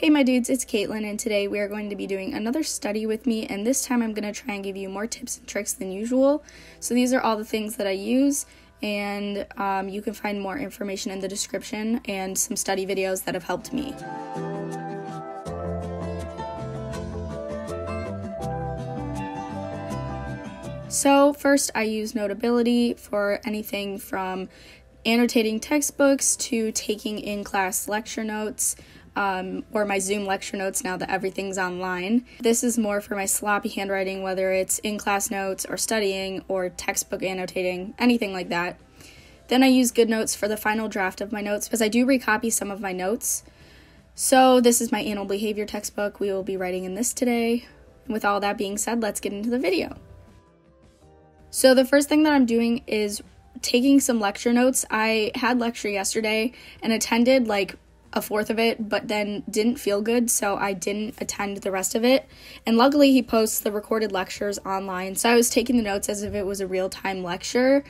Hey my dudes, it's Caitlin, and today we are going to be doing another study with me, and this time I'm going to try and give you more tips and tricks than usual. So these are all the things that I use, and you can find more information in the description and some study videos that have helped me. So first, I use Notability for anything from annotating textbooks to taking in-class lecture notes, or my Zoom lecture notes now that everything's online. This is more for my sloppy handwriting, whether it's in-class notes or studying or textbook annotating, anything like that. Then I use Goodnotes for the final draft of my notes because I do recopy some of my notes. So this is my animal behavior textbook. We will be writing in this today. With all that being said, let's get into the video. So the first thing that I'm doing is taking some lecture notes. I had lecture yesterday and attended like a fourth of it, but then didn't feel good, so I didn't attend the rest of it. And luckily he posts the recorded lectures online, so I was taking the notes as if it was a real-time lecture,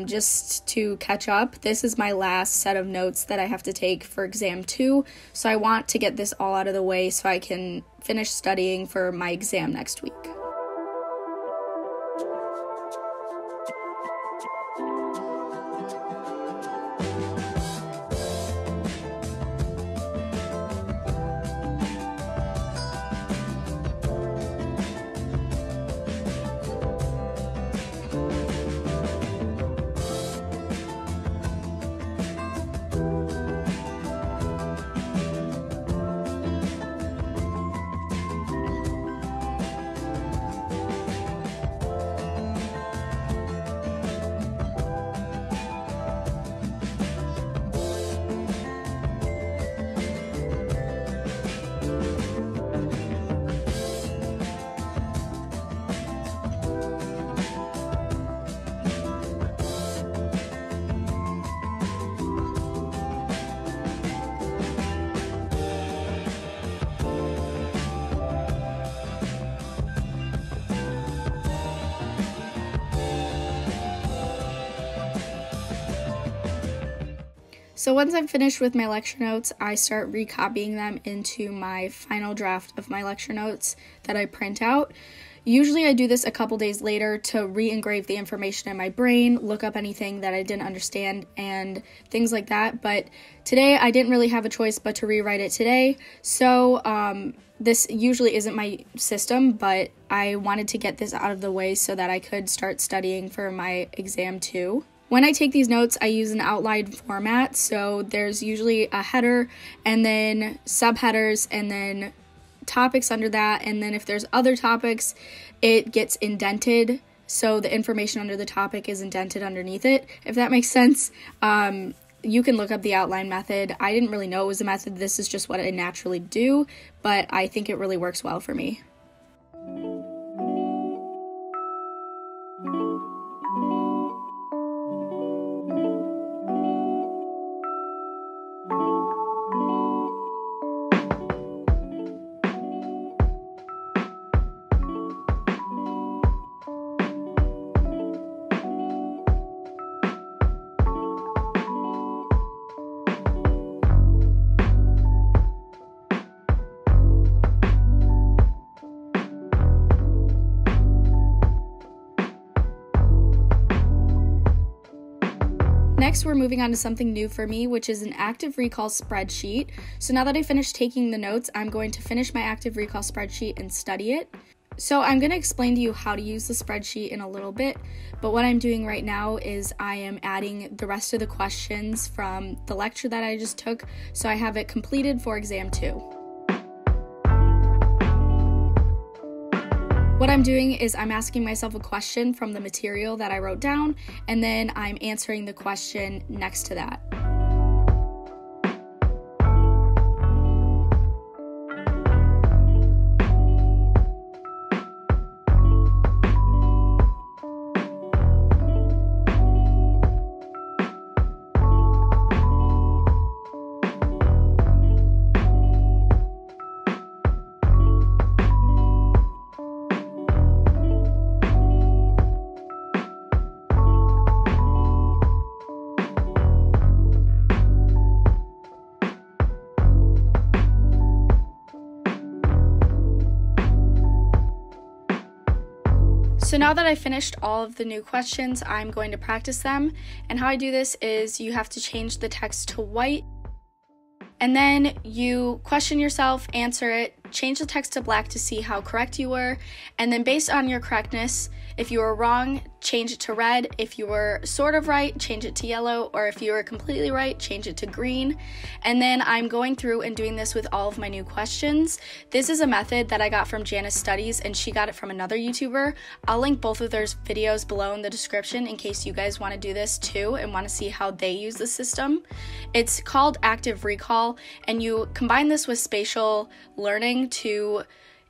just to catch up. This is my last set of notes that I have to take for exam 2, so I want to get this all out of the way so I can finish studying for my exam next week. So once I'm finished with my lecture notes, I start recopying them into my final draft of my lecture notes that I print out. Usually I do this a couple days later to re-engrave the information in my brain, look up anything that I didn't understand, and things like that. But today I didn't really have a choice but to rewrite it today. So this usually isn't my system, but I wanted to get this out of the way so that I could start studying for my exam 2. When I take these notes, I use an outline format, so there's usually a header, and then subheaders, and then topics under that, and then if there's other topics, it gets indented, so the information under the topic is indented underneath it, if that makes sense. You can look up the outline method. I didn't really know it was a method. This is just what I naturally do, but I think it really works well for me. Next, we're moving on to something new for me, which is an active recall spreadsheet. So now that I finished taking the notes, I'm going to finish my active recall spreadsheet and study it. So I'm going to explain to you how to use the spreadsheet in a little bit, but what I'm doing right now is I am adding the rest of the questions from the lecture that I just took, so I have it completed for exam 2. What I'm doing is I'm asking myself a question from the material that I wrote down, and then I'm answering the question next to that. So now that I finished all of the new questions, I'm going to practice them. And how I do this is you have to change the text to white, and then you question yourself, answer it, change the text to black to see how correct you were, and then based on your correctness, if you were wrong, change it to red. If you were sort of right, change it to yellow, or if you were completely right, change it to green. And then I'm going through and doing this with all of my new questions. This is a method that I got from Janice Studies, and she got it from another YouTuber. I'll link both of their videos below in the description in case you guys want to do this too and want to see how they use the system. It's called active recall, and you combine this with spatial learning to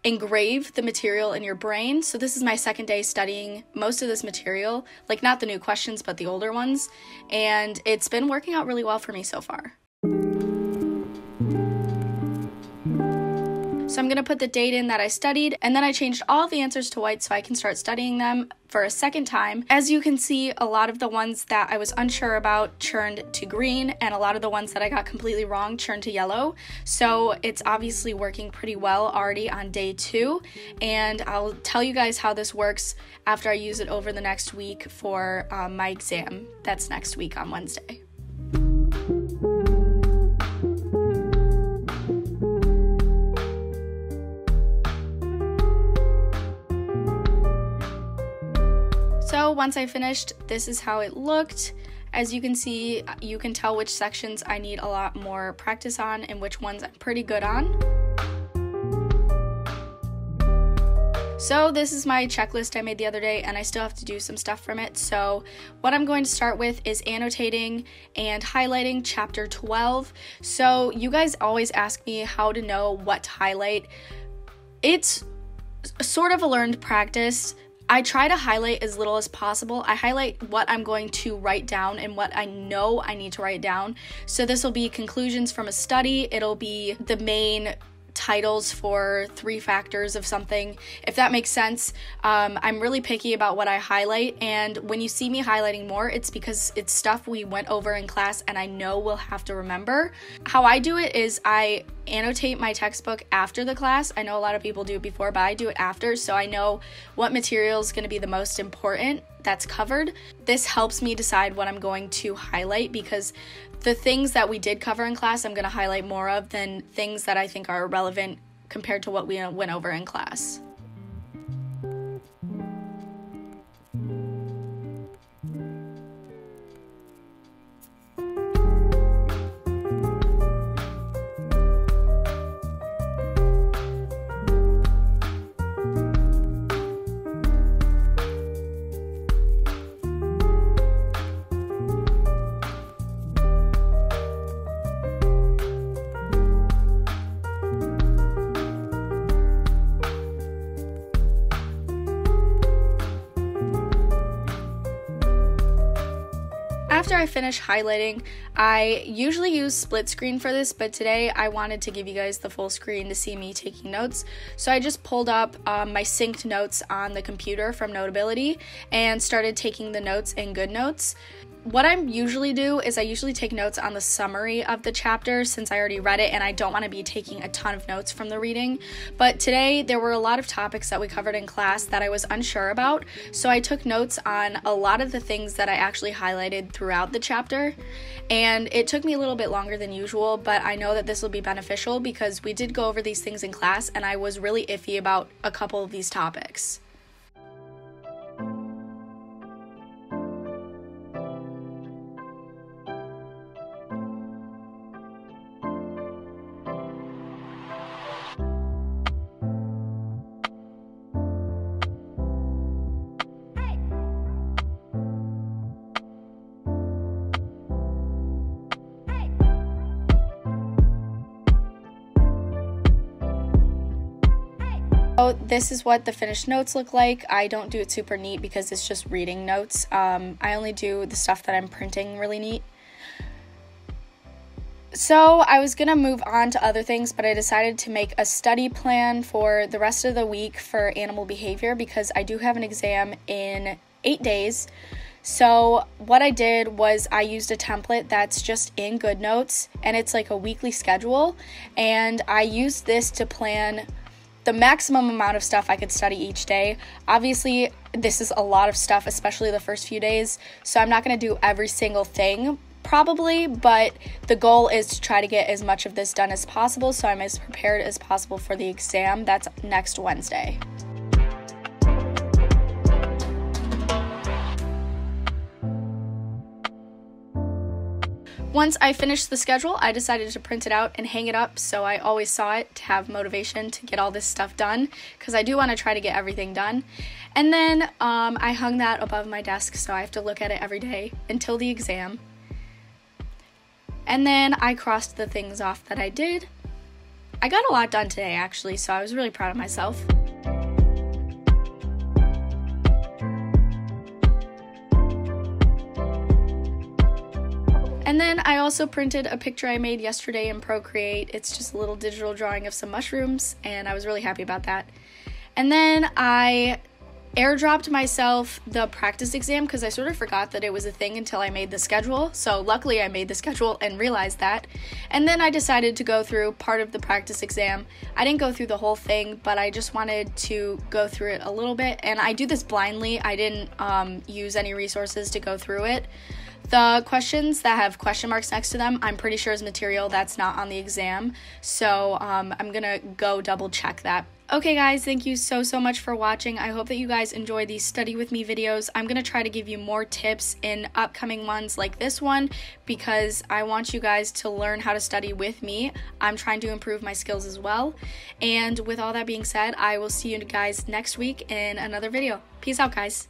engrave the material in your brain. So this is my second day studying most of this material, like not the new questions, but the older ones. And it's been working out really well for me so far. So I'm going to put the date in that I studied, and then I changed all the answers to white so I can start studying them for a second time. As you can see, a lot of the ones that I was unsure about turned to green, and a lot of the ones that I got completely wrong turned to yellow. So it's obviously working pretty well already on day 2, and I'll tell you guys how this works after I use it over the next week for my exam. That's next week on Wednesday. So once I finished, this is how it looked. As you can see, you can tell which sections I need a lot more practice on and which ones I'm pretty good on. So this is my checklist I made the other day, and I still have to do some stuff from it. So what I'm going to start with is annotating and highlighting chapter 12. So you guys always ask me how to know what to highlight. It's sort of a learned practice. I try to highlight as little as possible. I highlight what I'm going to write down and what I know I need to write down. So this will be conclusions from a study. It'll be the main titles for 3 factors of something, if that makes sense. I'm really picky about what I highlight, and when you see me highlighting more, it's because it's stuff we went over in class and I know we'll have to remember. How I do it is I annotate my textbook after the class. I know a lot of people do it before, but I do it after, so I know what material is going to be the most important that's covered. This helps me decide what I'm going to highlight, because the things that we did cover in class I'm going to highlight more of than things that I think are relevant compared to what we went over in class. After I finish highlighting, I usually use split screen for this, but today I wanted to give you guys the full screen to see me taking notes. So I just pulled up my synced notes on the computer from Notability and started taking the notes in Goodnotes. What I usually do is I usually take notes on the summary of the chapter since I already read it and I don't want to be taking a ton of notes from the reading. But today there were a lot of topics that we covered in class that I was unsure about, so I took notes on a lot of the things that I actually highlighted throughout the chapter. And it took me a little bit longer than usual, but I know that this will be beneficial because we did go over these things in class and I was really iffy about a couple of these topics. So this is what the finished notes look like. I don't do it super neat because it's just reading notes. I only do the stuff that I'm printing really neat. So I was gonna move on to other things, but I decided to make a study plan for the rest of the week for animal behavior because I do have an exam in 8 days. So what I did was I used a template that's just in Goodnotes, and it's like a weekly schedule, and I used this to plan the maximum amount of stuff I could study each day. Obviously, this is a lot of stuff, especially the first few days, so I'm not going to do every single thing, probably, but the goal is to try to get as much of this done as possible, so I'm as prepared as possible for the exam that's next Wednesday. Once I finished the schedule, I decided to print it out and hang it up so I always saw it to have motivation to get all this stuff done, because I do want to try to get everything done. And then I hung that above my desk so I have to look at it every day until the exam. And then I crossed the things off that I did. I got a lot done today, actually, so I was really proud of myself. And then I also printed a picture I made yesterday in Procreate. It's just a little digital drawing of some mushrooms, and I was really happy about that. And then I airdropped myself the practice exam because I sort of forgot that it was a thing until I made the schedule. So luckily I made the schedule and realized that. And then I decided to go through part of the practice exam. I didn't go through the whole thing, but I just wanted to go through it a little bit. And I do this blindly. I didn't use any resources to go through it. The questions that have question marks next to them, I'm pretty sure is material that's not on the exam. So I'm gonna go double check that. Okay guys, thank you so much for watching. I hope that you guys enjoy these study with me videos. I'm gonna try to give you more tips in upcoming ones like this one because I want you guys to learn how to study with me. I'm trying to improve my skills as well. And with all that being said, I will see you guys next week in another video. Peace out, guys.